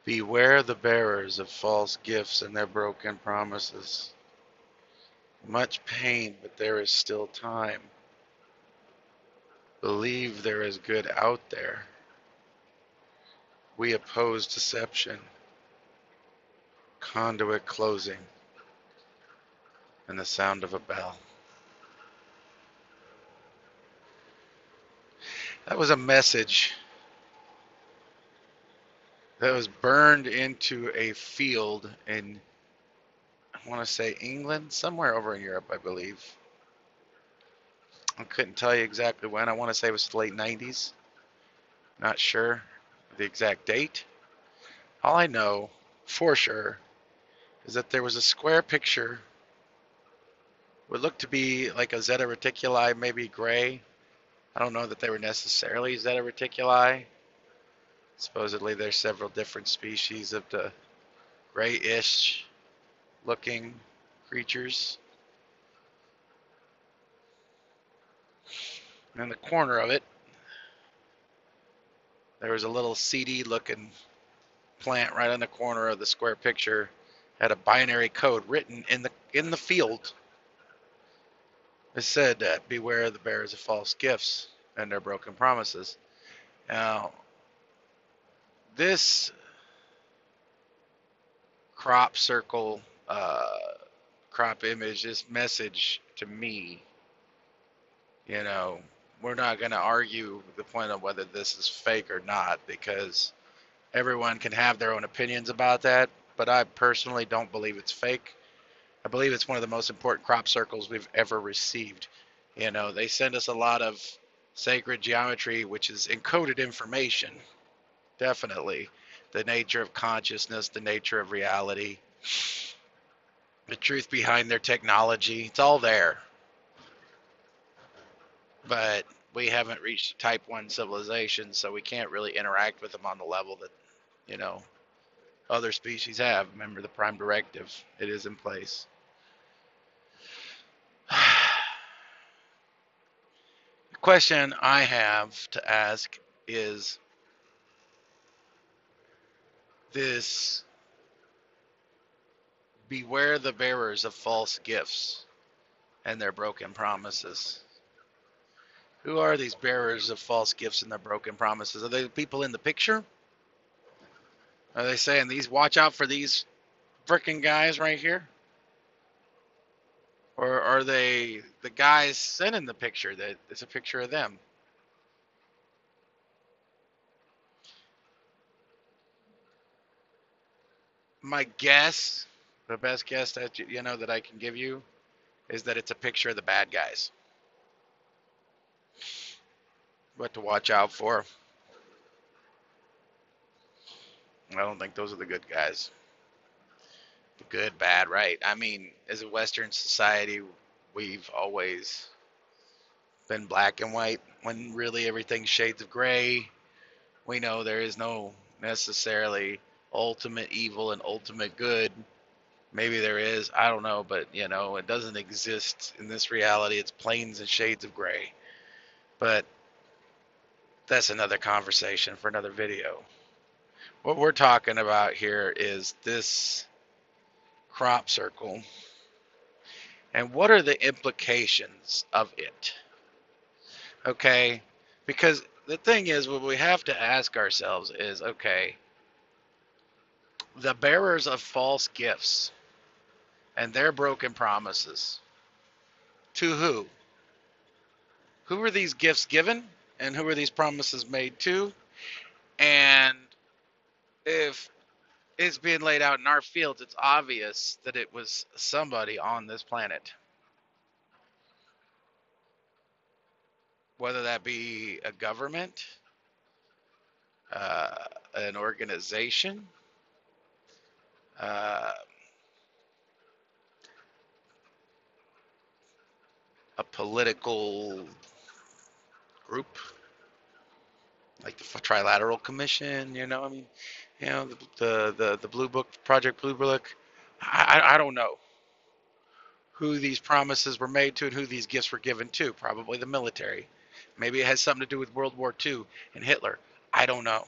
Beware the bearers of false gifts and their broken promises. Much pain, but there is still time. Believe there is good out there. We oppose deception, conduit closing, and the sound of a bell. That was a message that was burned into a field in, I want to say, England, somewhere over in Europe, I believe. I couldn't tell you exactly when. I want to say it was the late 90s. Not sure the exact date. All I know for sure is that there was a square picture. What looked to be like a Zeta reticuli, maybe gray. I don't know that they were necessarily Zeta reticuli. Supposedly there's several different species of the grayish looking creatures. And in the corner of it, there was a little seedy looking plant right in the corner of the square picture. Had a binary code written in the field. It said that beware the bearers of false gifts and their broken promises. Now, this crop circle, crop image, this message to me, you know, we're not going to argue the point of whether this is fake or not, because everyone can have their own opinions about that. But I personally don't believe it's fake. I believe it's one of the most important crop circles we've ever received. You know, they send us a lot of sacred geometry, which is encoded information. Definitely. The nature of consciousness, the nature of reality, the truth behind their technology. It's all there. But we haven't reached type 1 civilization, so we can't really interact with them on the level that, you know, other species have. Remember the prime directive. It is in place. The question I have to ask is this: beware the bearers of false gifts and their broken promises. Who are these bearers of false gifts and their broken promises? Are they the people in the picture? Are they saying these, watch out for these frickin' guys right here? Or are they the guys sending the picture that it's a picture of them? My guess, the best guess that you know that I can give you, is that it's a picture of the bad guys. What to watch out for. I don't think those are the good guys. The good, bad, right. I mean, as a Western society, we've always been black and white when really everything's shades of gray. We know there is no necessarily ultimate evil and ultimate good. Maybe there is, I don't know, but you know, it doesn't exist in this reality. It's plains and shades of gray. But that's another conversation for another video. What we're talking about here is this crop circle and what are the implications of it. Okay, because the thing is, what we have to ask ourselves is, okay, the bearers of false gifts and their broken promises, to who? Who are these gifts given and who are these promises made to? And if it's being laid out in our fields, it's obvious that it was somebody on this planet. Whether that be a government, uh, an organization, uh, a political group like the Trilateral Commission. You know, I mean, you know, the Blue Book, Project Blue Book. I don't know who these promises were made to and who these gifts were given to. Probably the military. Maybe it has something to do with World War II and Hitler. I don't know.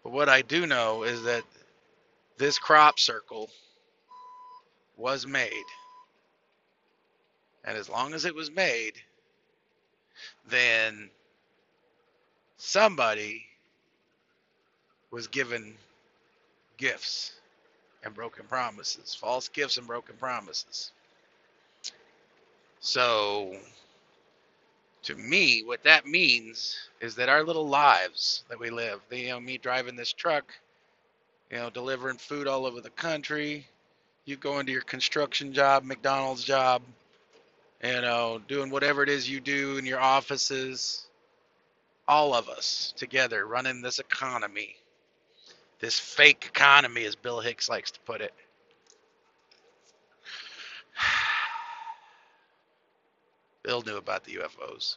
But what I do know is that this crop circle was made. And as long as it was made, then somebody was given gifts and broken promises, false gifts and broken promises. So, to me, what that means is that our little lives that we live, me driving this truck, delivering food all over the country, you going to your construction job, McDonald's job, doing whatever it is you do in your offices, all of us together running this economy, this fake economy, as Bill Hicks likes to put it. Bill knew about the UFOs.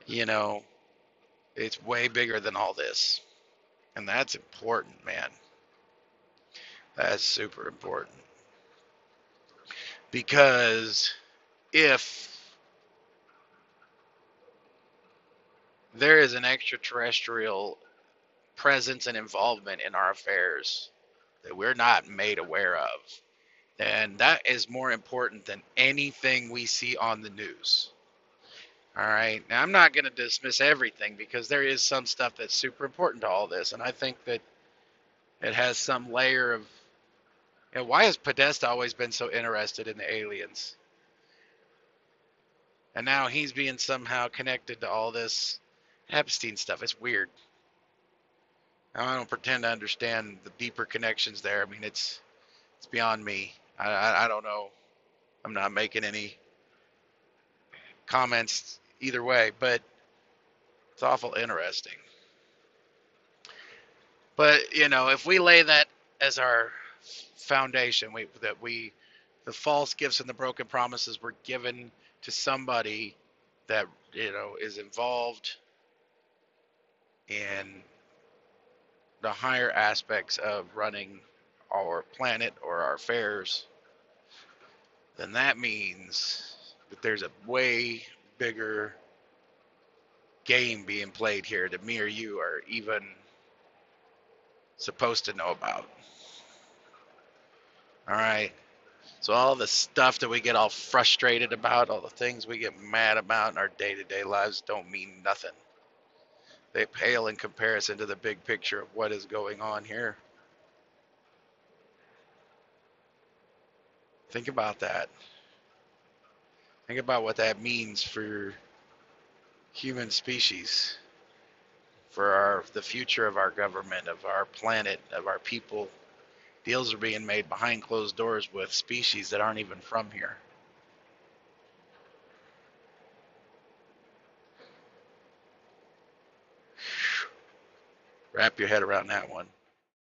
you know, it's way bigger than all this. And that's important, man. That's super important. Because if there is an extraterrestrial presence and involvement in our affairs that we're not made aware of, then that is more important than anything we see on the news. All right. Now, I'm not going to dismiss everything because there is some stuff that's super important to all this. And I think that it has some layer of, why has Podesta always been so interested in the aliens? And now he's being somehow connected to all this Epstein stuff. It's weird. I don't pretend to understand the deeper connections there. I mean, it's beyond me. I don't know. I'm not making any comments either way, but it's awful interesting. But, if we lay that as our foundation, the false gifts and the broken promises were given to somebody that, is involved in the higher aspects of running our planet or our affairs, then that means that there's a way bigger game being played here that me or you are even supposed to know about. All right. So all the stuff that we get all frustrated about, all the things we get mad about in our day-to-day lives don't mean nothing. They pale in comparison to the big picture of what is going on here. Think about that. Think about what that means for human species, for the future of our government, of our planet, of our people. Deals are being made behind closed doors with species that aren't even from here. Wrap your head around that one.